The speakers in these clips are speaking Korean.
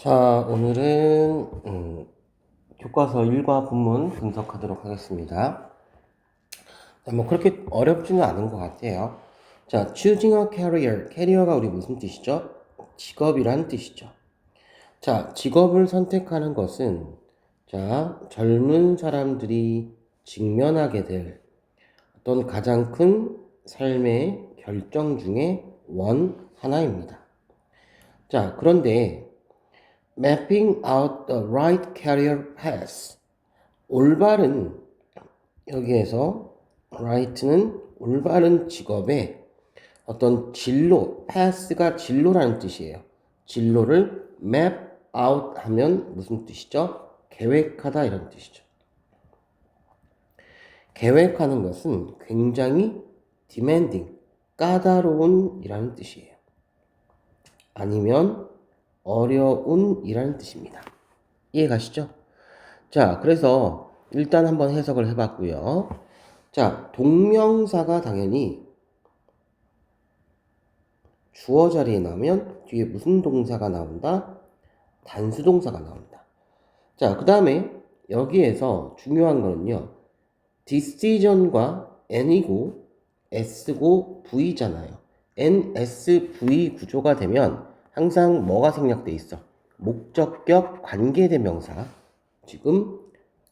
자, 오늘은 교과서 1과 본문 분석하도록 하겠습니다. 자, 뭐 그렇게 어렵지는 않은 것 같아요. 자, choosing a career. 캐리어가 우리 무슨 뜻이죠? 직업이란 뜻이죠. 자, 직업을 선택하는 것은 젊은 사람들이 직면하게 될 어떤 가장 큰 삶의 결정 중에 하나입니다. 자, 그런데 mapping out the right career path. 올바른, 여기에서 right는 올바른 직업의 어떤 진로, path가 진로라는 뜻이에요. 진로를 map out 하면 무슨 뜻이죠? 계획하다 이런 뜻이죠. 계획하는 것은 굉장히 demanding, 까다로운 이라는 뜻이에요. 아니면 어려운 이라는 뜻입니다. 이해가시죠? 자, 그래서 일단 한번 해석을 해봤고요. 자, 동명사가 당연히 주어 자리에 나오면 뒤에 무슨 동사가 나온다? 단수 동사가 나온다. 자, 그 다음에 여기에서 중요한 거는요. decision과 n이고 s고 v잖아요. n, s, v 구조가 되면 항상 뭐가 생략돼 있어? 목적격 관계대명사. 지금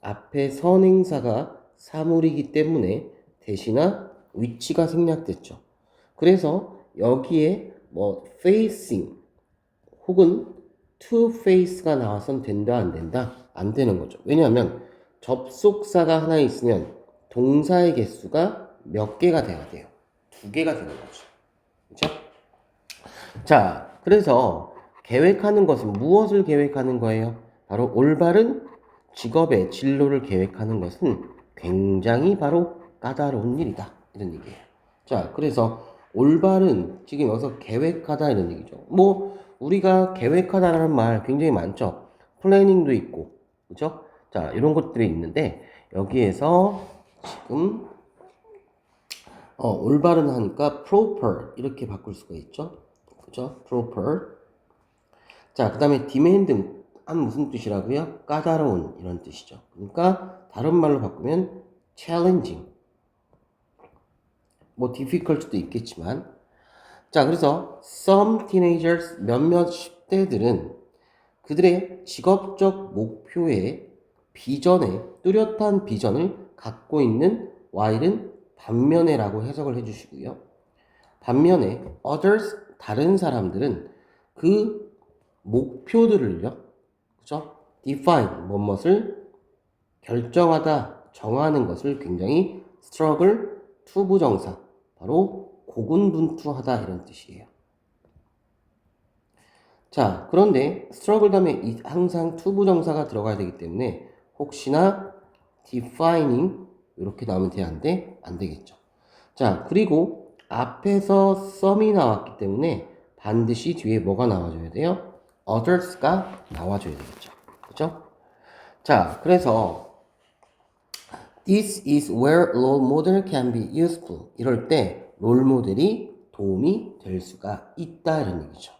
앞에 선행사가 사물이기 때문에 대신나 위치가 생략됐죠. 그래서 여기에 뭐 facing 혹은 to face가 나와선 된다 안 된다? 안 되는 거죠. 왜냐하면 접속사가 하나 있으면 동사의 개수가 몇 개가 돼야 돼요? 2개가 되는 거죠. 그렇죠? 자, 그래서 계획하는 것은 무엇을 계획하는 거예요? 바로 올바른 직업의 진로를 계획하는 것은 굉장히 바로 까다로운 일이다. 이런 얘기예요. 자, 그래서 올바른, 지금 여기서 계획하다 이런 얘기죠. 뭐, 우리가 계획하다라는 말 굉장히 많죠. 플래닝도 있고, 그죠? 자, 이런 것들이 있는데, 여기에서 지금, 올바른 하니까 proper, 이렇게 바꿀 수가 있죠. 그죠? proper. 자, 그 다음에 demanding. 무슨 뜻이라고요? 까다로운 이런 뜻이죠. 그러니까 다른 말로 바꾸면 challenging. 뭐 difficult도 있겠지만. 자, 그래서 some teenagers, 몇몇 10대들은 그들의 직업적 목표에 비전에 뚜렷한 비전을 갖고 있는 while은 반면에라고 해석을 해주시고요. 반면에 others, 다른 사람들은 그 목표들을요. 그죠? define, 무엇을 결정하다, 정하는 것을 굉장히 struggle, 투부정사, 바로 고군분투하다 이런 뜻이에요. 자, 그런데 struggle 다음에 항상 투부정사가 들어가야 되기 때문에 혹시나 defining 이렇게 나오면 되는데 안 되겠죠. 자, 그리고 앞에서 some이 나왔기 때문에 반드시 뒤에 뭐가 나와줘야 돼요? others가 나와줘야 되겠죠. 그죠? 자, 그래서 this is where role model can be useful. 이럴 때 롤모델이 도움이 될 수가 있다 이런 얘기죠.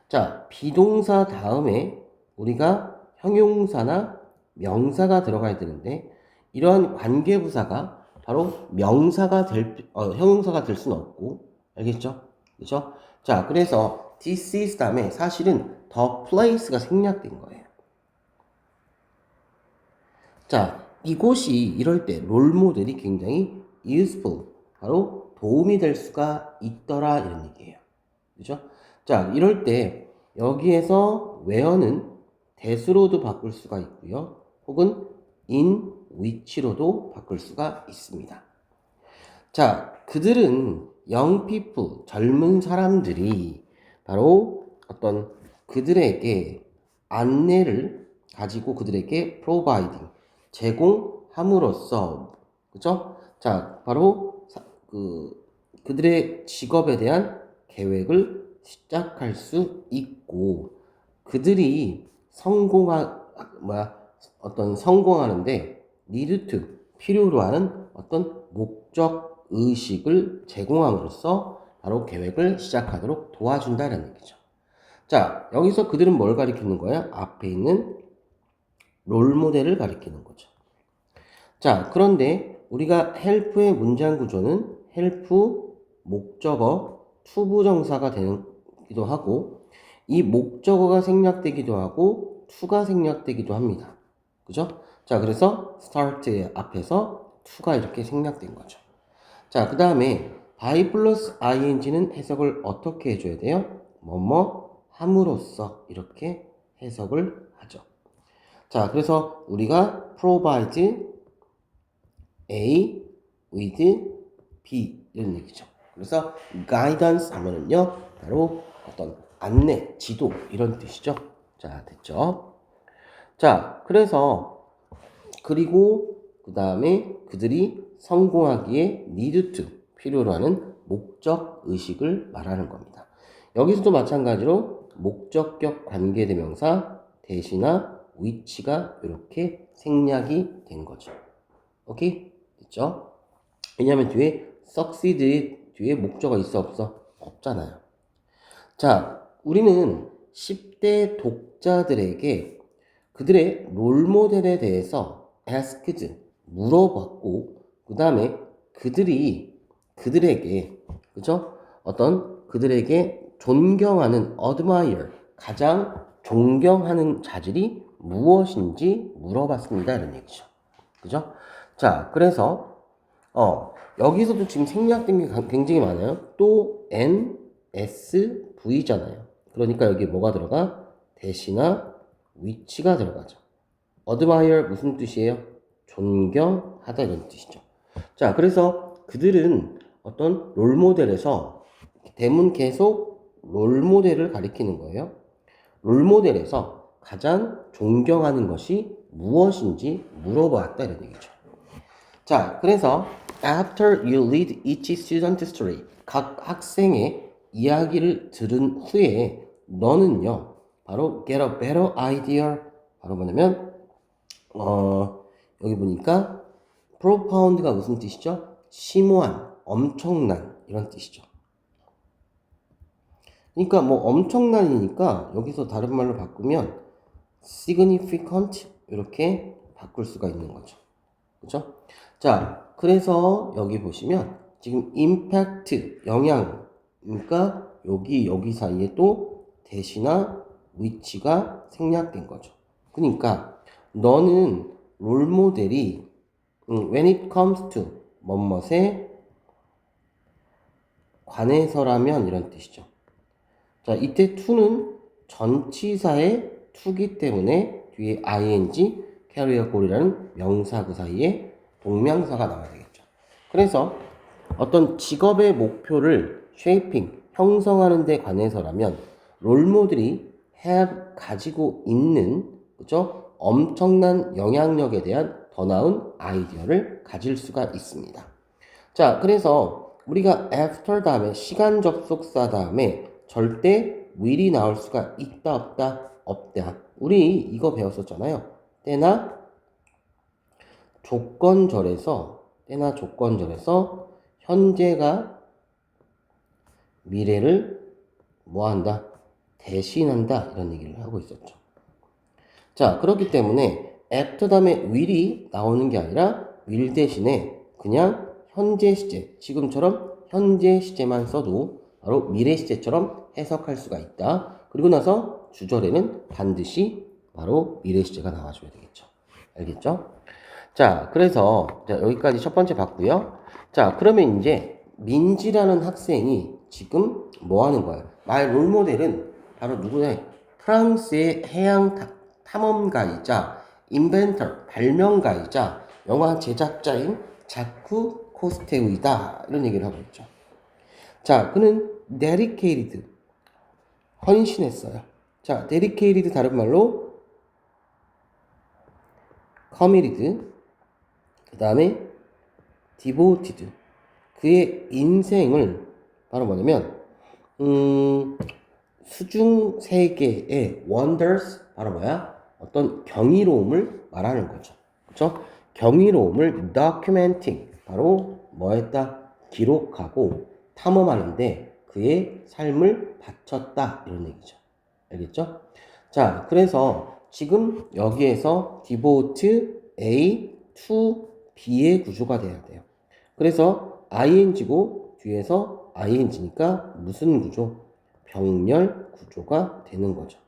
자, 비동사 다음에 우리가 형용사나 명사가 들어가야 되는데 이러한 관계부사가 바로 명사가 형용사가 될 수는 없고, 알겠죠? 그죠? 자, 그래서 this is 다음에 사실은 the place가 생략된 거예요. 자, 이곳이 이럴 때 롤모델이 굉장히 useful, 바로 도움이 될 수가 있더라 이런 얘기예요. 그죠? 자, 이럴 때 여기에서 where는 that으로도 바꿀 수가 있고요. 혹은 in which로도 바꿀 수가 있습니다. 자, 그들은 young people, 젊은 사람들이 바로 어떤 그들에게 안내를 가지고 그들에게 providing, 제공함으로써, 그죠? 자, 바로 그들의 직업에 대한 계획을 시작할 수 있고, 그들이 성공하는데 need to, 필요로 하는 어떤 목적 의식을 제공함으로써 바로 계획을 시작하도록 도와준다는 얘기죠. 자, 여기서 그들은 뭘 가리키는 거야? 앞에 있는 롤 모델을 가리키는 거죠. 자, 그런데 우리가 help의 문장 구조는 help 목적어 투부정사가 되기도 하고 이 목적어가 생략되기도 하고 to가 생략되기도 합니다. 그죠? 자, 그래서 start 앞에서 to가 이렇게 생략된 거죠. 자, 그 다음에 by 플러스 ing는 해석을 어떻게 해줘야 돼요? 뭐뭐 함으로써 이렇게 해석을 하죠. 자, 그래서 우리가 provide A with B 이런 얘기죠. 그래서 guidance 하면은요 바로 어떤 안내, 지도 이런 뜻이죠. 자, 됐죠? 자, 그래서 그리고 그 다음에 그들이 성공하기에 need to 필요로 하는 목적 의식을 말하는 겁니다. 여기서도 마찬가지로 목적격 관계대명사 대시나 위치가 이렇게 생략이 된 거죠. 오케이? 됐죠? 왜냐하면 뒤에 succeed 뒤에 목적어 있어 없어? 없잖아요. 자, 우리는 10대 독자들에게 그들의 롤모델에 대해서 asked 물어봤고 그 다음에 그들에게 그죠? 어떤 그들에게 존경하는 admire 가장 존경하는 자질이 무엇인지 물어봤습니다 이런 얘기죠. 그죠? 자, 그래서 여기서도 지금 생략된 게 굉장히 많아요. 또 N, S, V잖아요. 그러니까 여기 뭐가 들어가? 대시나 위치가 들어가죠. admire 무슨 뜻이에요? 존경하다 이런 뜻이죠. 자, 그래서 그들은 어떤 롤모델에서 대문 계속 롤모델을 가리키는 거예요. 롤모델에서 가장 존경하는 것이 무엇인지 물어보았다 이런 얘기죠. 자, 그래서 after you read each student story 각 학생의 이야기를 들은 후에 너는요 바로 get a better idea 바로 뭐냐면 여기 보니까 profound가 무슨 뜻이죠? 심오한, 엄청난 이런 뜻이죠. 그러니까 뭐 엄청난이니까 여기서 다른 말로 바꾸면 significant 이렇게 바꿀 수가 있는 거죠. 그죠? 자, 그래서 여기 보시면 지금 impact 영향 그러니까 여기 사이에 또 대시나 위치가 생략된 거죠. 그러니까 너는 롤모델이 when it comes to 뭐뭐에 관해서라면 이런 뜻이죠. 자, 이때 to는 전치사의 to기 때문에 뒤에 ing carry goal이라는 명사 그 사이에 동명사가 나와야 되겠죠. 그래서 어떤 직업의 목표를 shaping, 형성하는 데 관해서라면 롤모델이 가지고 있는 그죠? 엄청난 영향력에 대한 더 나은 아이디어를 가질 수가 있습니다. 자, 그래서 우리가 after 다음에 시간 접속사 다음에 절대 will이 나올 수가 있다 없다 없다. 우리 이거 배웠었잖아요. 때나 조건절에서 현재가 미래를 뭐한다? 대신한다 이런 얘기를 하고 있었죠. 자, 그렇기 때문에 after 다음에 will이 나오는 게 아니라 will 대신에 그냥 현재 시제, 지금처럼 현재 시제만 써도 바로 미래 시제처럼 해석할 수가 있다. 그리고 나서 주절에는 반드시 바로 미래 시제가 나와줘야 되겠죠. 알겠죠? 자, 그래서 여기까지 첫 번째 봤고요. 자, 그러면 이제 민지라는 학생이 지금 뭐 하는 거예요? 나의 롤모델은 바로 누구냐? 프랑스의 해양 탐험가이자 인벤터, 발명가이자 영화 제작자인 자쿠 코스테우이다. 이런 얘기를 하고 있죠. 자, 그는 dedicated, 헌신했어요. 자, dedicated 다른 말로 committed, 그 다음에 devoted, 그의 인생을 바로 뭐냐면 수중 세계의 wonders 바로 뭐야? 어떤 경이로움을 말하는 거죠. 그렇죠? 경이로움을 documenting 바로 뭐 했다? 기록하고 탐험하는데 그의 삶을 바쳤다 이런 얘기죠. 알겠죠? 자, 그래서 지금 여기에서 devote A to B의 구조가 돼야 돼요. 그래서 ing고 뒤에서 ing니까 무슨 구조? 병렬 구조가 되는 거죠.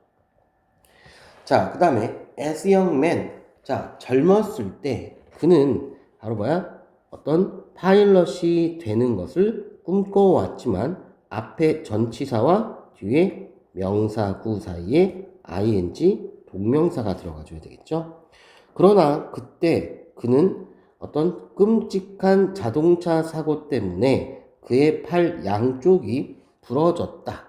자, 그 다음에 as young man. 자, 젊었을 때 그는 바로 뭐야? 어떤 파일럿이 되는 것을 꿈꿔왔지만 앞에 전치사와 뒤에 명사구 사이에 ing 동명사가 들어가줘야 되겠죠? 그러나 그때 그는 어떤 끔찍한 자동차 사고 때문에 그의 팔 양쪽이 부러졌다.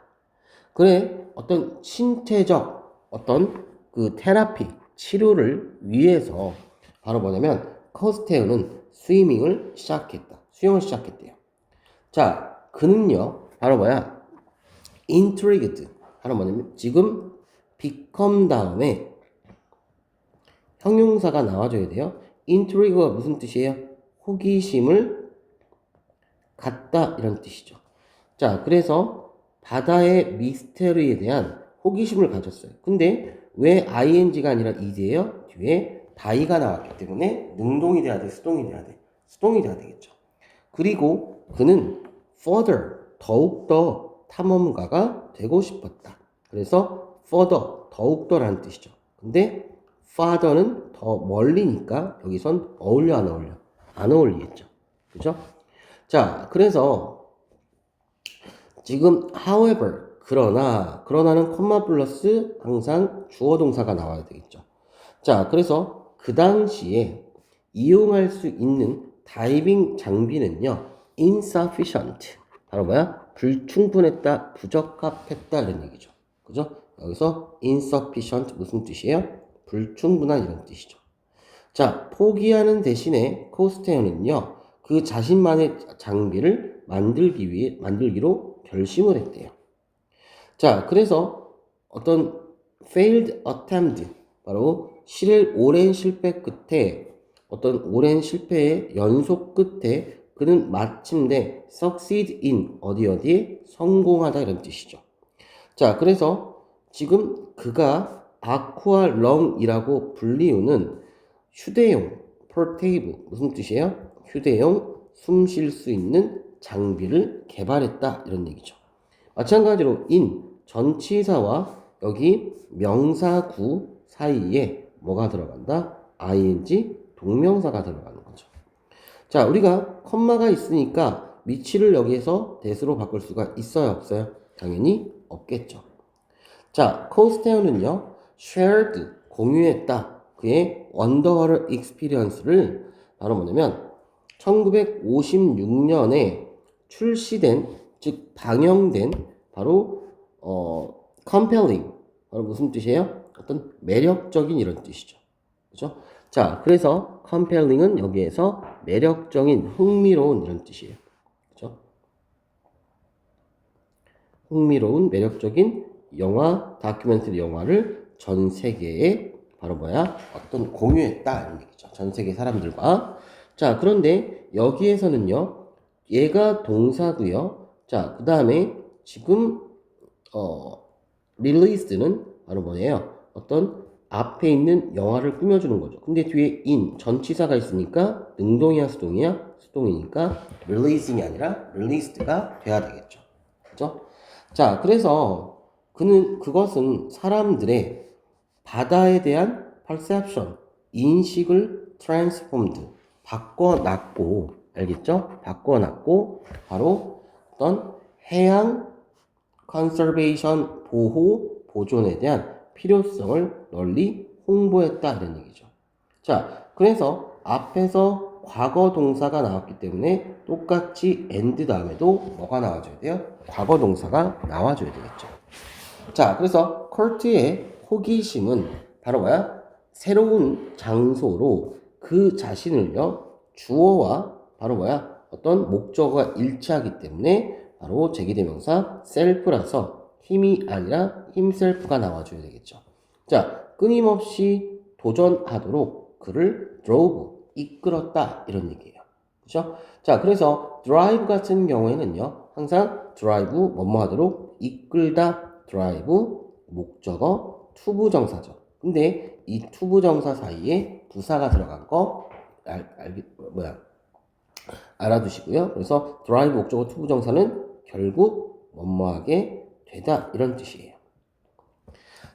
그래, 어떤 신체적 어떤 그 테라피, 치료를 위해서 바로 뭐냐면 커스테어는 스위밍을 시작했다. 수영을 시작했대요. 자, 그는요, 바로 뭐야? intrigued. 바로 뭐냐면 지금 become 다음에 형용사가 나와줘야 돼요. intrigue가 무슨 뜻이에요? 호기심을 갖다 이런 뜻이죠. 자, 그래서 바다의 미스테리에 대한 호기심을 가졌어요. 근데 왜 ing가 아니라 is예요? 뒤에 다이가 나왔기 때문에 능동이 돼야 돼, 수동이 돼야 돼? 수동이 돼야 되겠죠. 그리고 그는 further, 더욱더 탐험가가 되고 싶었다. 그래서 further, 더욱더라는 뜻이죠. 근데 farther는 더 멀리니까 여기선 어울려 안 어울려? 안 어울리겠죠. 그죠? 자, 그래서 지금 however, 그러나는 콤마 플러스 항상 주어 동사가 나와야 되겠죠. 자, 그래서 그 당시에 이용할 수 있는 다이빙 장비는요, insufficient. 바로 뭐야? 불충분했다, 부적합했다 이런 얘기죠. 그죠? 여기서 insufficient 무슨 뜻이에요? 불충분한 이런 뜻이죠. 자, 포기하는 대신에 코스테어는요, 그 자신만의 장비를 만들기로 결심을 했대요. 자, 그래서 어떤 failed attempt, 바로 오랜 실패 끝에, 어떤 오랜 실패의 연속 끝에 그는 마침내 succeed in 어디에 성공하다 이런 뜻이죠. 자, 그래서 지금 그가 아쿠아렁이라고 불리우는 휴대용 portable 무슨 뜻이에요? 휴대용 숨 쉴 수 있는 장비를 개발했다 이런 얘기죠. 마찬가지로 in 전치사와 여기 명사구 사이에 뭐가 들어간다? ing 동명사가 들어가는 거죠. 자, 우리가 컴마가 있으니까 미치를 여기에서 대수로 바꿀 수가 있어요, 없어요? 당연히 없겠죠. 자, 코스테어는요, shared, 공유했다. 그의 언더워터 익스피리언스를 바로 뭐냐면 1956년에 출시된, 즉 방영된 바로 compelling, 바로 무슨 뜻이에요? 어떤 매력적인 이런 뜻이죠. 그죠? 자, 그래서 compelling은 여기에서 매력적인, 흥미로운 이런 뜻이에요. 그죠? 흥미로운, 매력적인 영화, 다큐멘터리 영화를 전 세계에 바로 뭐야? 어떤 공유했다 이런 얘기죠. 전 세계 사람들과. 자, 그런데 여기에서는요, 얘가 동사고요. 자, 그 다음에 지금 released는 바로 뭐예요? 어떤 앞에 있는 영화를 꾸며주는 거죠. 근데 뒤에 in 전치사가 있으니까 능동이야 수동이야? 수동이니까 releasing이 아니라 released가 돼야 되겠죠. 그죠? 자, 그래서 그것은 사람들의 바다에 대한 perception, 인식을 transformed, 바꿔놨고, 알겠죠? 바꿔놨고, 바로 어떤 해양 conservation, 보호, 보존에 대한 필요성을 널리 홍보했다 이런 얘기죠. 자, 그래서 앞에서 과거 동사가 나왔기 때문에 똑같이 and 다음에도 뭐가 나와줘야 돼요? 과거 동사가 나와줘야 되겠죠. 자, 그래서 컬트의 호기심은 바로 뭐야? 새로운 장소로 그 자신을요, 주어와 바로 뭐야? 어떤 목적어가 일치하기 때문에 바로 제기대명사 셀프라서 힘이 아니라 힘셀프가 나와줘야 되겠죠. 자, 끊임없이 도전하도록 그를 drove, 이끌었다 이런 얘기예요. 그렇죠? 자, 그래서 drive 같은 경우에는요, 항상 drive 뭐뭐 하도록 이끌다, drive 목적어, 투부정사죠. 근데 이 투부정사 사이에 부사가 들어간 거 알아두시고요. 그래서 drive 목적어 투부정사는 결국 뭐뭐하게 되다 이런 뜻이에요.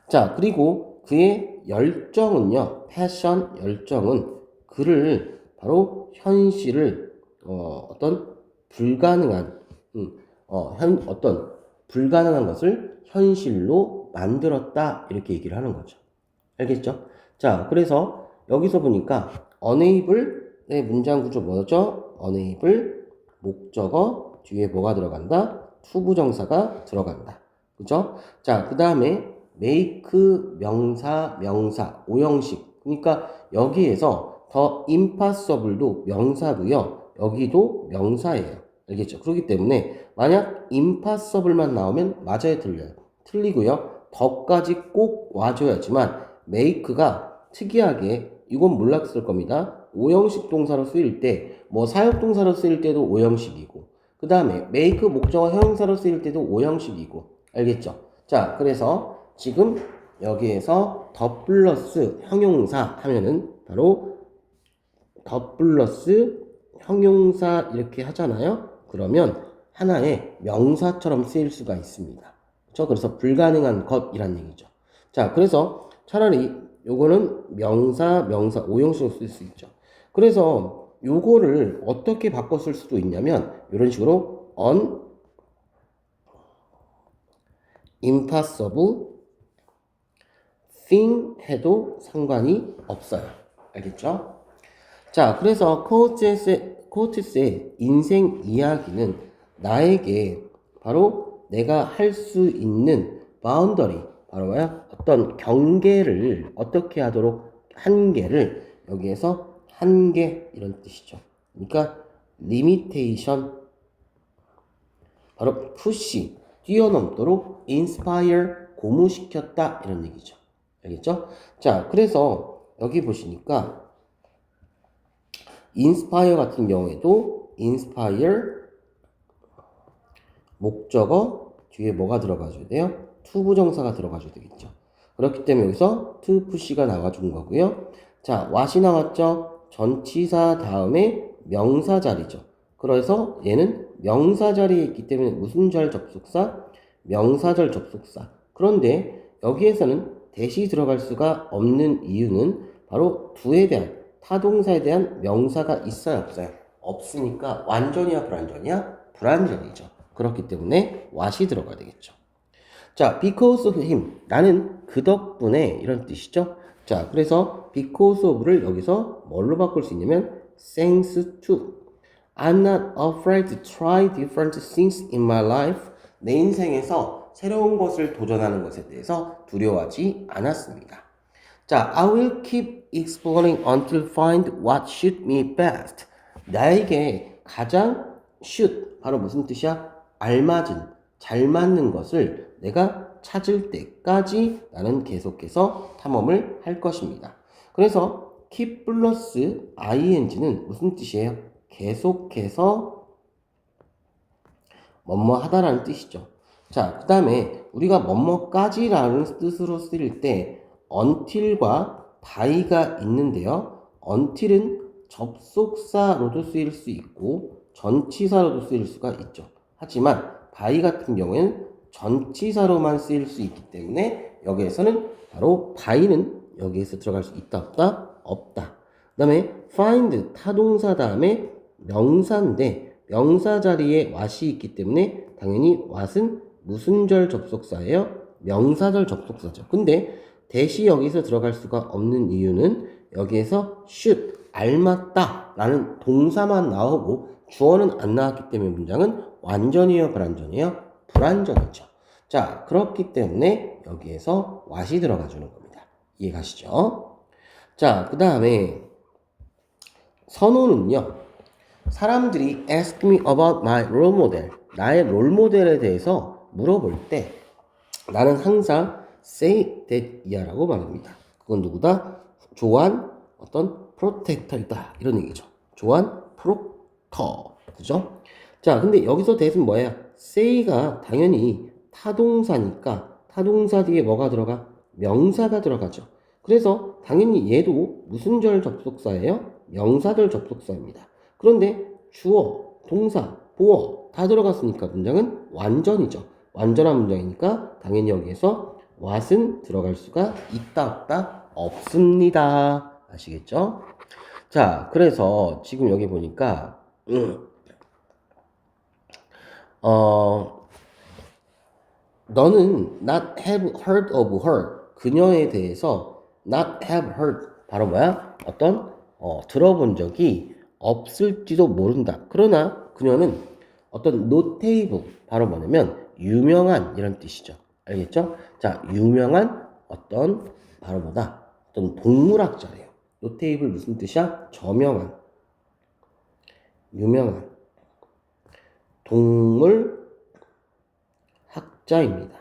자, 그리고 그의 열정은요, 패션 열정은 그를 바로 현실을 어떤 불가능한 어떤 불가능한 것을 현실로 만들었다 이렇게 얘기를 하는 거죠. 알겠죠? 자, 그래서 여기서 보니까 unable의 문장 구조 뭐죠? unable 목적어 뒤에 뭐가 들어간다? 투부정사가 들어간다. 그죠? 자, 그 다음에 make 명사, 명사, 오형식. 그러니까 여기에서 더 impossible도 명사고요. 여기도 명사예요. 알겠죠? 그렇기 때문에 만약 impossible만 나오면 맞아요, 틀려요? 틀리고요. 더까지 꼭 와줘야지만 make가 특이하게 이건 몰랐을 겁니다. 오형식 동사로 쓰일 때 뭐 사역동사로 쓰일 때도 오형식이고 그 다음에 make 목적어 형용사로 쓰일 때도 오형식이고 알겠죠? 자, 그래서 지금 여기에서 더 플러스 형용사 하면은 바로 더 플러스 형용사 이렇게 하잖아요. 그러면 하나의 명사처럼 쓰일 수가 있습니다. 그렇죠? 그래서 불가능한 것이란 얘기죠. 자, 그래서 차라리 요거는 명사, 명사 오형식으로 쓸 수 있죠. 그래서 요거를 어떻게 바꿔 쓸 수도 있냐면 이런 식으로 impossible thing 해도 상관이 없어요. 알겠죠? 자, 그래서 코어티스의 인생 이야기는 나에게 바로 내가 할 수 있는 바운더리, 바로 뭐야? 어떤 경계를 어떻게 하도록 한계를 여기에서 한계 이런 뜻이죠. 그러니까 리미테이션 바로 푸시 뛰어넘도록 inspire 고무시켰다 이런 얘기죠. 알겠죠? 자, 그래서 여기 보시니까 inspire 같은 경우에도 inspire 목적어 뒤에 뭐가 들어가줘야 돼요? 투부정사가 들어가줘야 되겠죠. 그렇기 때문에 여기서 to push가 나와준 거고요. 자, what이 나왔죠? 전치사 다음에 명사 자리죠. 그래서 얘는 명사 자리에 있기 때문에 무슨 절 접속사? 명사절 접속사. 그런데 여기에서는 대시 들어갈 수가 없는 이유는 바로 do에 대한 타동사에 대한 명사가 있어요, 없어요? 없으니까 완전이야, 불완전이야? 불완전이죠. 그렇기 때문에 what이 들어가야 되겠죠. 자, because of him. 나는 그 덕분에 이런 뜻이죠. 자, 그래서 because of를 여기서 뭘로 바꿀 수 있냐면 thanks to. I'm not afraid to try different things in my life. 내 인생에서 새로운 것을 도전하는 것에 대해서 두려워하지 않았습니다. 자, I will keep exploring until find what suits me best. 나에게 가장 suit, 바로 무슨 뜻이야? 알맞은, 잘 맞는 것을 내가 찾을 때까지 나는 계속해서 탐험을 할 것입니다. 그래서 keep 플러스 ing는 무슨 뜻이에요? 계속해서 뭐뭐 하다라는 뜻이죠. 자, 그 다음에 우리가 뭐뭐까지라는 뜻으로 쓰일 때 until과 by가 있는데요. until은 접속사로도 쓰일 수 있고 전치사로도 쓰일 수가 있죠. 하지만 by 같은 경우에는 전치사로만 쓰일 수 있기 때문에 여기에서는 바로 by는 여기에서 들어갈 수 있다 없다? 없다. 그 다음에 find 타동사 다음에 명사인데 명사 자리에 what이 있기 때문에 당연히 what은 무슨 절 접속사예요? 명사절 접속사죠. 근데 대시 여기서 들어갈 수가 없는 이유는 여기에서 should 알맞다 라는 동사만 나오고 주어는 안 나왔기 때문에 문장은 완전이에요, 불완전이에요? 불완전이죠. 자, 그렇기 때문에 여기에서 what이 들어가 주는 겁니다. 이해가시죠? 자, 그 다음에 선호는요. 사람들이 ask me about my role model. 나의 롤모델에 대해서 물어볼 때 나는 항상 say that 이하라고 말합니다. 그건 누구다? 조한 어떤 프로텍터이다 이런 얘기죠. 조한 프로터. 그죠? 자, 근데 여기서 that은 뭐예요? say가 당연히 타동사니까 타동사 뒤에 뭐가 들어가? 명사가 들어가죠. 그래서 당연히 얘도 무슨 절 접속사예요? 명사절 접속사입니다. 그런데 주어, 동사, 보어 다 들어갔으니까 문장은 완전이죠. 완전한 문장이니까 당연히 여기에서 what은 들어갈 수가 있다 없다? 없습니다. 아시겠죠? 자, 그래서 지금 여기 보니까 너는 not have heard of her. 그녀에 대해서 not have heard. 바로 뭐야? 어떤 들어본 적이 없을지도 모른다. 그러나 그녀는 어떤 notable. 바로 뭐냐면 유명한 이런 뜻이죠. 알겠죠? 자, 유명한 어떤 바로 뭐다? 어떤 동물학자래요. notable 무슨 뜻이야? 저명한, 유명한 동물 학자입니다.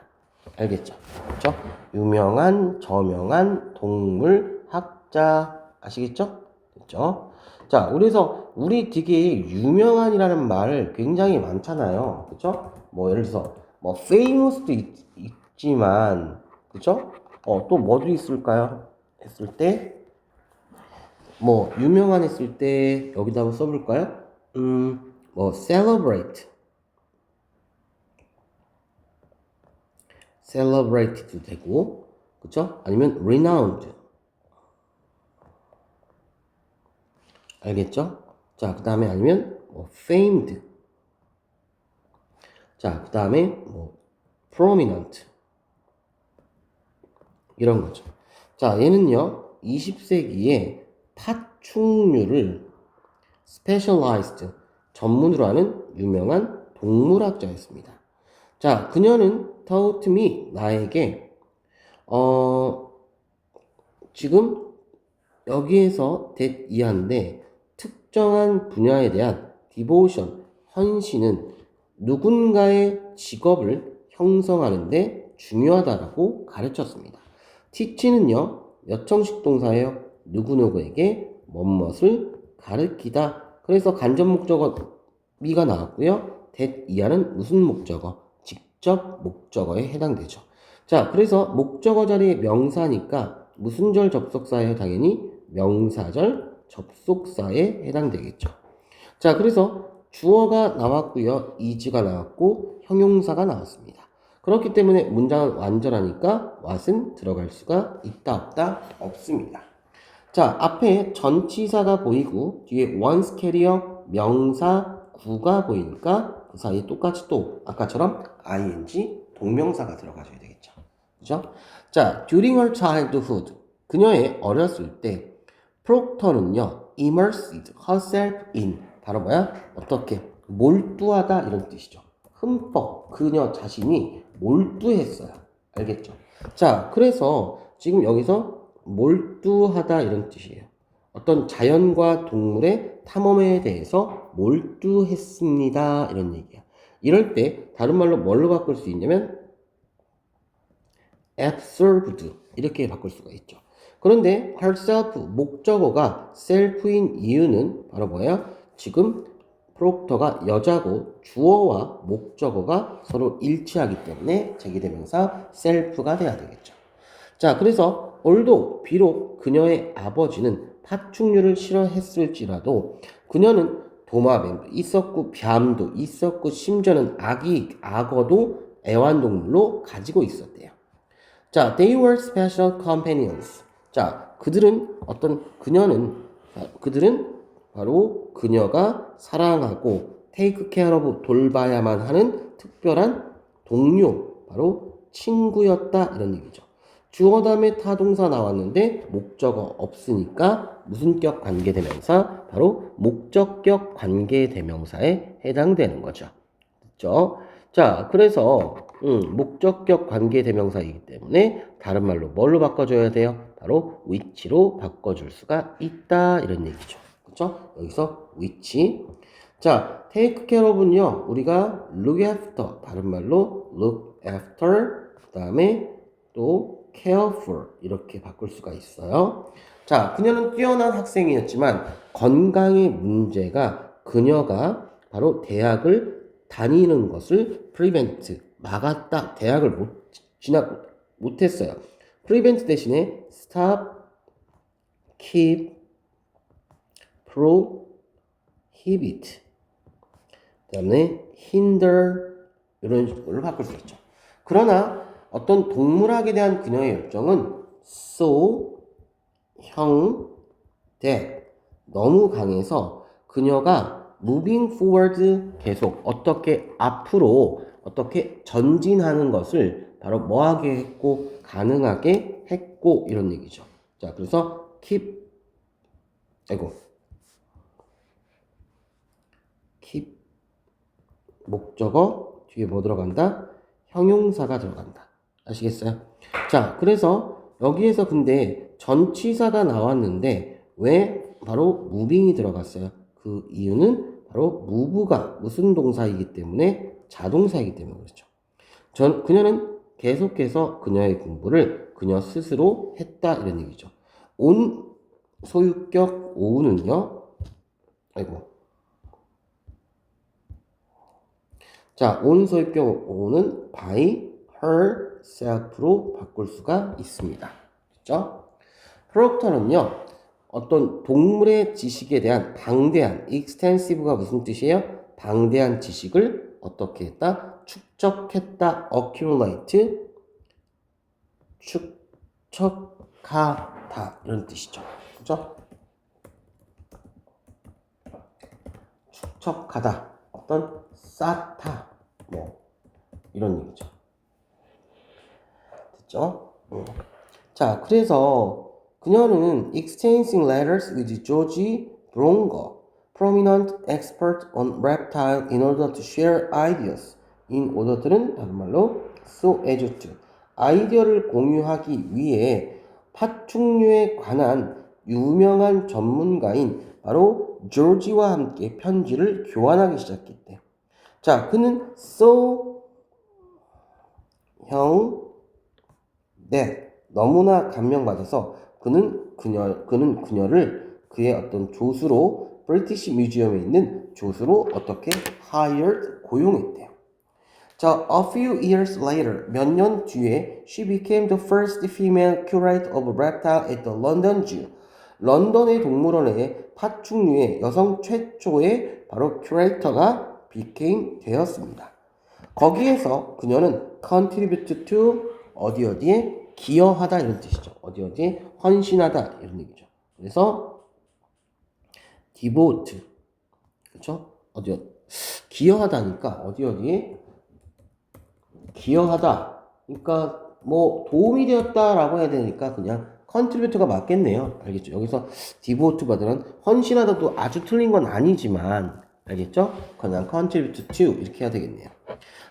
알겠죠? 그렇죠? 유명한, 저명한 동물 학자. 아시겠죠? 그렇죠? 자, 그래서 우리 되게 유명한이라는 말 굉장히 많잖아요. 그렇죠? 뭐 예를 들어서 뭐 famous도 있지만 그렇죠? 또 뭐도 있을까요? 했을 때 뭐 유명한 했을 때 여기다 한번 써볼까요? 뭐 celebrate도 되고, 그쵸? 아니면 renowned. 알겠죠? 자, 그 다음에 아니면 뭐 famed. 자, 그 다음에 뭐 prominent. 이런 거죠. 자, 얘는요, 20세기에 파충류를 specialized, 전문으로 하는 유명한 동물학자였습니다. 자, 그녀는 taught me, 나에게 지금 여기에서 that 이하인데 특정한 분야에 대한 devotion, 헌신은 누군가의 직업을 형성하는데 중요하다라고 가르쳤습니다. teach는요, 몇 형식 동사예요? 누구누구에게 뭐뭇을 가르치다. 그래서 간접 목적어 미가 나왔고요. that 이하는 무슨 목적어? 직접 목적어에 해당되죠. 자, 그래서 목적어 자리에 명사니까 무슨 절 접속사예요? 당연히 명사절 접속사에 해당되겠죠. 자, 그래서 주어가 나왔고요. is가 나왔고 형용사가 나왔습니다. 그렇기 때문에 문장은 완전하니까 what은 들어갈 수가 있다 없다? 없습니다. 자, 앞에 전치사가 보이고 뒤에 once carrier 명사 구가 보이니까 그 사이에 똑같이 또 아까처럼 ing 동명사가 들어가줘야 되겠죠. 그죠? 자, during her childhood 그녀의 어렸을 때 프록터는요 immersed herself in 바로 뭐야? 어떻게? 몰두하다 이런 뜻이죠. 흠뻑 그녀 자신이 몰두했어요. 알겠죠? 자, 그래서 지금 여기서 몰두하다 이런 뜻이에요. 어떤 자연과 동물의 탐험에 대해서 몰두했습니다. 이런 얘기야. 이럴 때 다른 말로 뭘로 바꿀 수 있냐면 absorbed 이렇게 바꿀 수가 있죠. 그런데 herself 목적어가 self인 이유는 바로 뭐예요? 지금 프록터가 여자고 주어와 목적어가 서로 일치하기 때문에 제기대명사 self가 돼야 되겠죠. 자, 그래서 although 비록 그녀의 아버지는 파충류를 싫어했을지라도 그녀는 도마뱀도 있었고 뱀도 있었고 심지어는 악어도 애완동물로 가지고 있었대요. 자, they were special companions. 자, 그들은 바로 그녀가 사랑하고 take care of 돌봐야만 하는 특별한 동료, 바로 친구였다 이런 얘기죠. 주어 다음에 타동사 나왔는데 목적어 없으니까 무슨 격 관계대명사? 바로 목적격 관계대명사에 해당되는 거죠. 그렇죠? 자, 그래서 목적격 관계대명사이기 때문에 다른 말로 뭘로 바꿔줘야 돼요? 바로 which로 바꿔줄 수가 있다 이런 얘기죠. 그렇죠? 여기서 which. 자, take care of는요 우리가 look after 다른 말로 look after 그 다음에 또 care for 이렇게 바꿀 수가 있어요. 자, 그녀는 뛰어난 학생이었지만 건강의 문제가 그녀가 바로 대학을 다니는 것을 prevent 막았다. 대학을 못 진압 못했어요. prevent 대신에 stop, keep, prohibit, 그 다음에 hinder 이런 식으로 바꿀 수 있죠. 그러나 어떤 동물학에 대한 그녀의 열정은 so, that 너무 강해서 그녀가 moving forward 계속 어떻게 앞으로 어떻게 전진하는 것을 바로 뭐하게 했고 가능하게 했고 이런 얘기죠. 자, 그래서 keep 목적어 뒤에 뭐 들어간다? 형용사가 들어간다. 아시겠어요? 자, 그래서 여기에서 근데 전치사가 나왔는데 왜 바로 moving이 들어갔어요? 그 이유는 바로 move가 무슨 동사이기 때문에 자동사이기 때문에 그렇죠. 그녀는 계속해서 그녀의 공부를 그녀 스스로 했다 이런 얘기죠. 온 소유격 오는요. 자, 온 소유격 오는 by herself로 바꿀 수가 있습니다. 그렇죠? 프록터는요. 어떤 동물의 지식에 대한 방대한 extensive가 무슨 뜻이에요? 방대한 지식을 어떻게 했다? 축적했다. accumulate 축적하다 이런 뜻이죠. 그렇죠? 축적하다. 어떤 쌓다 뭐 이런 얘기죠. 됐죠? 자, 그래서 그녀는 exchanging letters with George Bronco, prominent expert on reptile, in order to share ideas. in order는 다른 말로 so as to 아이디어를 공유하기 위해 파충류에 관한 유명한 전문가인 바로 조지와 함께 편지를 교환하기 시작했대. 자, 그는 so that 너무나 감명받아서 그는 그녀를 그의 어떤 조수로 브리티시 뮤지엄에 있는 조수로 어떻게 hired 고용했대요. 자, a few years later, 몇 년 뒤에 she became the first female curator of reptile at the London Zoo. 런던의 동물원의 파충류의 여성 최초의 바로 큐레이터가 became 되었습니다. 거기에서 그녀는 contribute to 어디에 기여하다 이런 뜻이죠. 어디에 헌신하다 이런 얘기죠. 그래서 devote 그렇죠? 기여하다니까 어디에 기여하다. 그러니까 뭐 도움이 되었다라고 해야 되니까 그냥 contribute가 맞겠네요. 알겠죠? 여기서 devote 받으면 헌신하다도 아주 틀린 건 아니지만 알겠죠? 그냥 contribute to 이렇게 해야 되겠네요.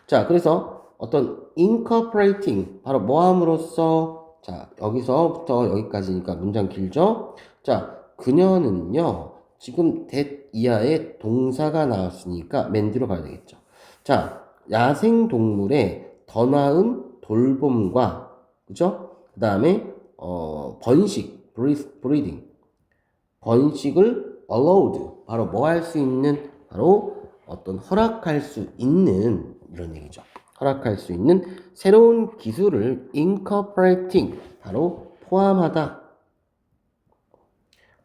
자, 그래서 어떤 incorporating 바로 뭐함으로써 자, 여기서부터 여기까지니까 문장 길죠? 자, 그녀는요. 지금 that 이하의 동사가 나왔으니까 맨뒤로 가야 되겠죠. 자, 야생 동물의 더 나은 돌봄과 그죠? 그 다음에 번식 breeding 번식을 allowed 바로 뭐 할 수 있는 바로 어떤 허락할 수 있는 이런 얘기죠. 허락할 수 있는 새로운 기술을 incorporating 바로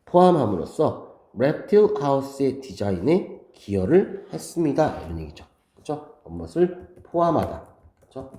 포함함으로써 reptile house의 디자인에 기여를 했습니다. 이런 얘기죠. 그렇죠? 무엇을 포함하다. 그렇죠?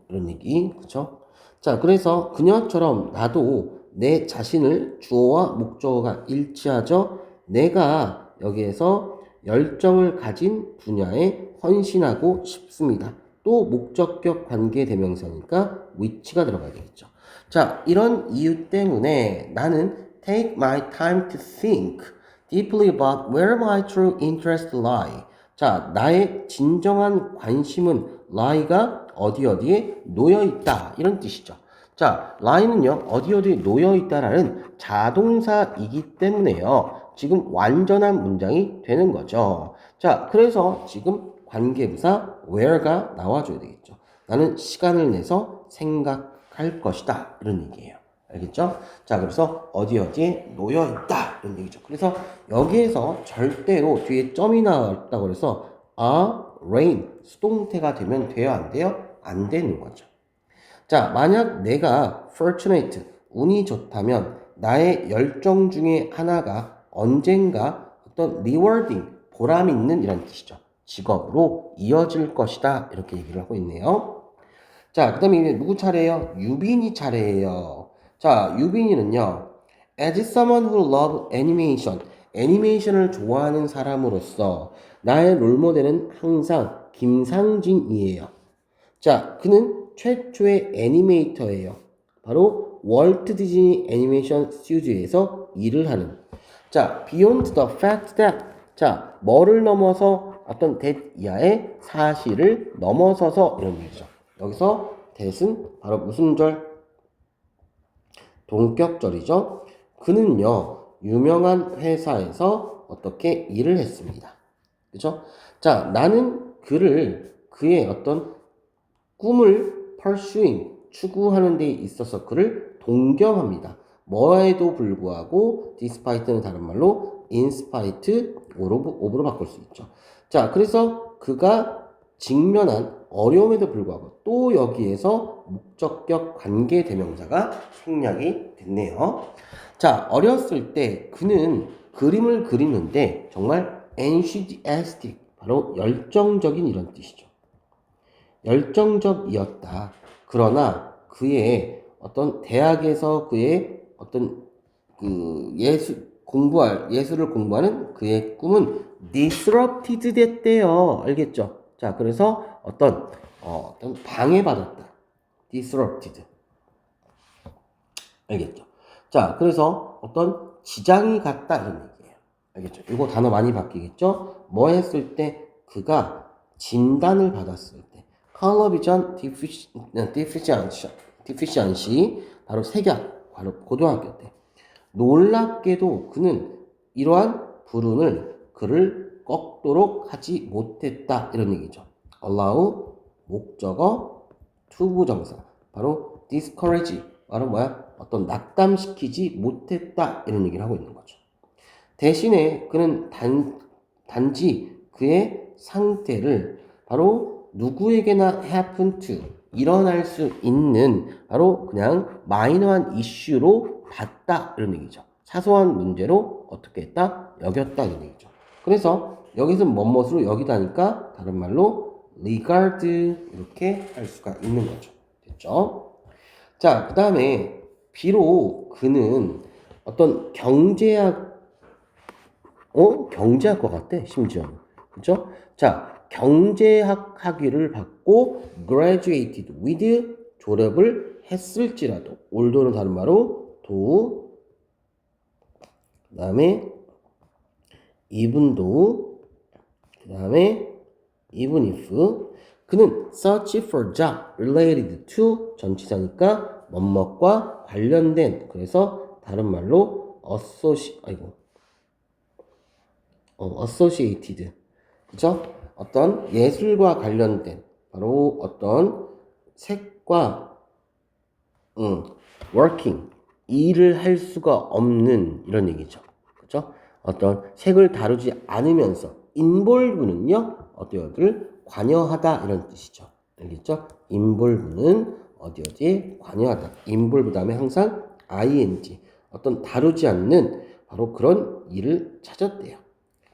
이런 얘기. 그렇죠? 자, 그래서 그녀처럼 나도 내 자신을 주어와 목적어가 일치하죠. 내가 여기에서 열정을 가진 분야에 헌신하고 싶습니다. 또 목적격 관계대명사니까 which가 들어가야 되겠죠. 자, 이런 이유 때문에 나는 take my time to think deeply about where my true interest lie. 자, 나의 진정한 관심은 lie가 어디에 놓여 있다. 이런 뜻이죠. 자, lie는요, 어디에 놓여 있다라는 자동사이기 때문에요. 지금 완전한 문장이 되는 거죠. 자, 그래서 지금 관계부사 where가 나와줘야 되겠죠. 나는 시간을 내서 생각할 것이다. 이런 얘기예요. 알겠죠? 자, 그래서 어디에 놓여있다. 이런 얘기죠. 그래서 여기에서 절대로 뒤에 점이 나왔다고 해서 rain, 수동태가 되면 돼요, 안 돼요? 안 되는 거죠. 자, 만약 내가 fortunate, 운이 좋다면 나의 열정 중에 하나가 언젠가 어떤 rewarding, 보람 있는 이런 뜻이죠. 직업으로 이어질 것이다. 이렇게 얘기를 하고 있네요. 자, 그 다음에 누구 차례예요? 유빈이 차례예요. 자, 유빈이는요. As someone who loves animation, 애니메이션을 좋아하는 사람으로서 나의 롤모델은 항상 김상진이에요. 자, 그는 최초의 애니메이터예요. 바로 월트 디즈니 애니메이션 스튜디오에서 일을 하는. 자, beyond the fact that. 자, 뭐를 넘어서 어떤 that 이하의 사실을 넘어서서 이런 얘기죠. 여기서 that은 바로 무슨 절? 동격절이죠. 그는요, 유명한 회사에서 어떻게 일을 했습니다. 그죠? 자, 나는 그의 어떤 꿈을 pursuing, 추구하는 데 있어서 그를 동경합니다. 뭐에도 불구하고 despite는 다른 말로 in spite of로 바꿀 수 있죠. 자, 그래서 그가 직면한 어려움에도 불구하고 또 여기에서 목적격 관계대명사가 생략이 됐네요. 자, 어렸을 때 그는 그림을 그리는데 정말 enthusiastic, 바로 열정적인 이런 뜻이죠. 열정적이었다. 그러나 그의 어떤 대학에서 그의 어떤 그 예술을 공부하는 그의 꿈은 disrupted 됐대요. 알겠죠? 자, 그래서 어떤 방해받았다. disrupted. 알겠죠? 자, 그래서 어떤 지장이 갔다 이런 얘기예요. 알겠죠? 이거 단어 많이 바뀌겠죠? 뭐 했을 때? 그가 진단을 받았을 때. color vision deficiency, 바로 색약, 바로 고등학교 때. 놀랍게도 그는 이러한 불운을 그를 꺾도록 하지 못했다. 이런 얘기죠. allow, 목적어, 투부정사. 바로 discourage, 바로 뭐야? 어떤 낙담시키지 못했다. 이런 얘기를 하고 있는 거죠. 대신에 그는 단지 그의 상태를 바로 누구에게나 happen to, 일어날 수 있는 바로 그냥 마이너한 이슈로 봤다 이런 얘기죠. 사소한 문제로 어떻게 했다? 여겼다 이런 얘기죠. 그래서 여기서 뭐뭇으로 여기다니까 다른 말로 regard 이렇게 할 수가 있는 거죠. 됐죠? 자, 그 다음에 비록 그는 어떤 경제학과 같대, 심지어. 그죠? 자, 경제학 학위를 받고 graduated with, 졸업을 했을지라도, 올도는 다른 말로 도, 그 다음에 even though, 그 다음에 even if, 그는 search for job related to, 전치사니까 뭐뭐과 관련된, 그래서 다른 말로 associated, 그죠? 어떤 예술과 관련된, 바로 어떤 색과 working, 일을 할 수가 없는 이런 얘기죠. 그죠? 어떤 색을 다루지 않으면서 involve는요, 어디어디를 관여하다 이런 뜻이죠. 알겠죠? involve는 어디어디에 관여하다. involve 다음에 항상 ing, 어떤 다루지 않는 바로 그런 일을 찾았대요.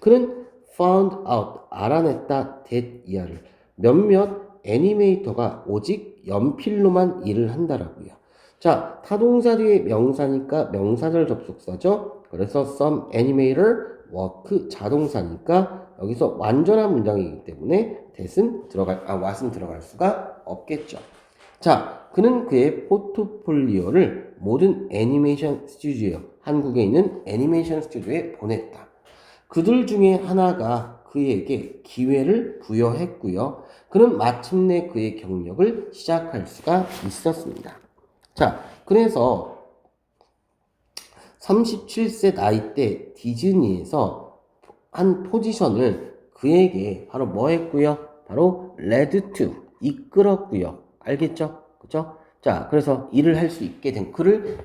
그는 found out, 알아냈다, that 이하를. 몇몇 애니메이터가 오직 연필로만 일을 한다라고요. 자, 타동사 뒤에 명사니까 명사절 접속사죠. 그래서 some animator work 자동사니까 여기서 완전한 문장이기 때문에 that은 what은 들어갈 수가 없겠죠. 자, 그는 그의 포트폴리오를 모든 애니메이션 스튜디오, 한국에 있는 애니메이션 스튜디오에 보냈다. 그들 중에 하나가 그에게 기회를 부여했고요. 그는 마침내 그의 경력을 시작할 수가 있었습니다. 자, 그래서 37세 나이 때 디즈니에서 한 포지션을 그에게 바로 뭐 했고요? 바로 led to, 이끌었고요. 알겠죠? 그죠? 자, 그래서 일을 할 수 있게 된, 그를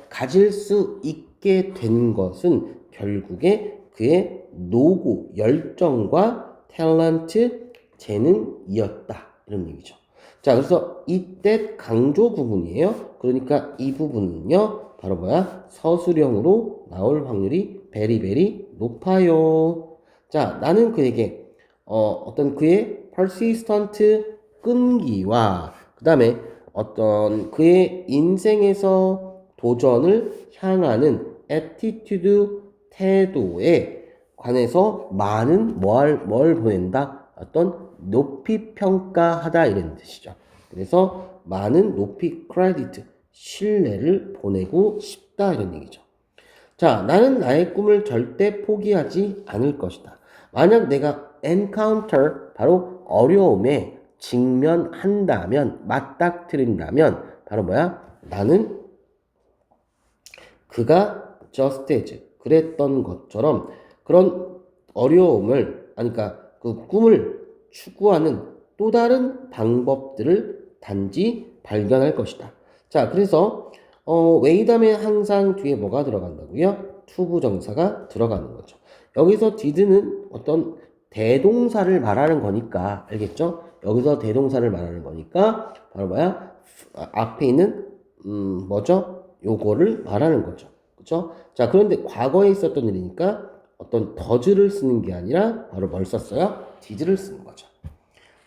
가질 수 있게 된 것은 결국에 그의 노고, 열정과 탤런트, 쟤는 이었다. 이런 얘기죠. 자, 그래서 이때 강조 부분이에요. 그러니까 이 부분은요, 바로 뭐야? 서술형으로 나올 확률이 베리베리 높아요. 자, 나는 그에게 어떤 그의 persistent 끈기와 그 다음에 어떤 그의 인생에서 도전을 향하는 attitude 태도에 관해서 많은 뭘 보낸다? 어떤 높이 평가하다 이런 뜻이죠. 그래서 많은 높이 크레디트, 신뢰를 보내고 싶다 이런 얘기죠. 자, 나는 나의 꿈을 절대 포기하지 않을 것이다. 만약 내가 encounter, 바로 어려움에 직면한다면, 맞닥뜨린다면, 바로 뭐야? 나는 그가 just as, 그랬던 것처럼 그런 어려움을, 아니, 그러니까 그 꿈을 추구하는 또 다른 방법들을 단지 발견할 것이다. 자, 그래서 웨이 다음에 항상 뒤에 뭐가 들어간다고요? 투부정사가 들어가는 거죠. 여기서 did는 어떤 대동사를 말하는 거니까, 알겠죠? 여기서 대동사를 말하는 거니까 바로 뭐야? 앞에 있는 뭐죠? 요거를 말하는 거죠. 그쵸? 자, 그런데 과거에 있었던 일이니까 어떤 does를 쓰는 게 아니라 바로 뭘 썼어요? did를 쓰는 거죠.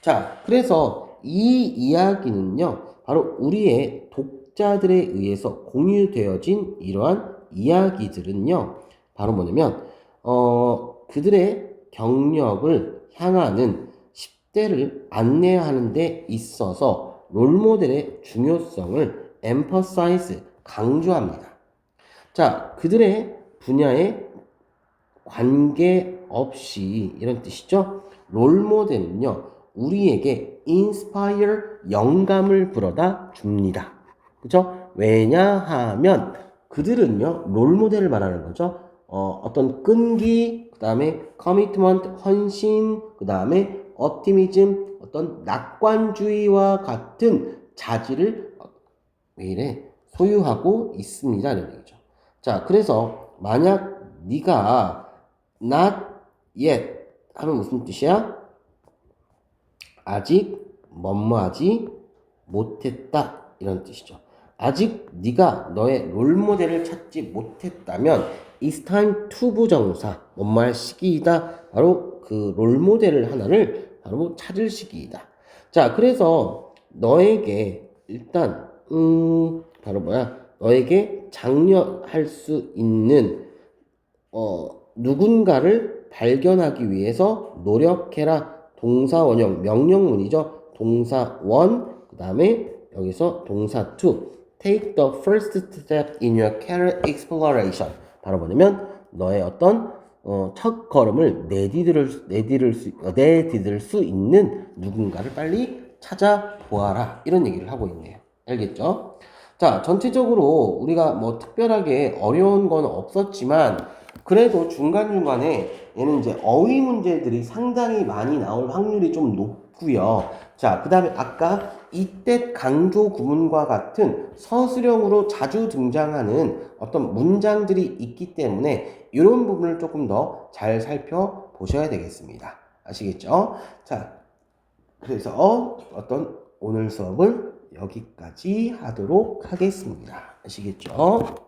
자, 그래서 이 이야기는요, 바로 우리의 독자들에 의해서 공유되어진 이러한 이야기들은요, 바로 뭐냐면, 그들의 경력을 향하는 10대를 안내하는 데 있어서 롤모델의 중요성을 emphasize, 강조합니다. 자, 그들의 분야에 관계없이 이런 뜻이죠. 롤모델은요, 우리에게 inspire, 영감을 불어다 줍니다. 그죠? 왜냐하면 그들은요, 롤모델을 말하는 거죠. 어떤 끈기, 그 다음에 commitment, 헌신, 그 다음에 optimism, 어떤 낙관주의와 같은 자질을 왜 이래? 소유하고 있습니다. 이런 얘기죠. 자, 그래서 만약 네가 not yet 하면 무슨 뜻이야? 아직 뭐뭐하지 못했다 이런 뜻이죠. 아직 네가 너의 롤모델을 찾지 못했다면 it's time to 부정사 뭐뭐할 시기이다. 바로 그 롤모델을 하나를 바로 찾을 시기이다. 자, 그래서 너에게 일단 바로 뭐야? 너에게 장려할 수 있는 누군가를 발견하기 위해서 노력해라. 동사 원형 명령문이죠. 동사 원, 그 다음에 여기서 동사 to. Take the first step in your career exploration. 바로 뭐냐면 너의 어떤 첫 걸음을 내디딜 수 있는 누군가를 빨리 찾아보아라. 이런 얘기를 하고 있네요. 알겠죠? 자, 전체적으로 우리가 뭐 특별하게 어려운 건 없었지만 그래도 중간중간에 얘는 이제 어휘 문제들이 상당히 많이 나올 확률이 좀 높고요. 자, 그 다음에 아까 이때 강조 구문과 같은 서술형으로 자주 등장하는 어떤 문장들이 있기 때문에 이런 부분을 조금 더 잘 살펴보셔야 되겠습니다. 아시겠죠? 자, 그래서 어떤 오늘 수업은 여기까지 하도록 하겠습니다. 아시겠죠?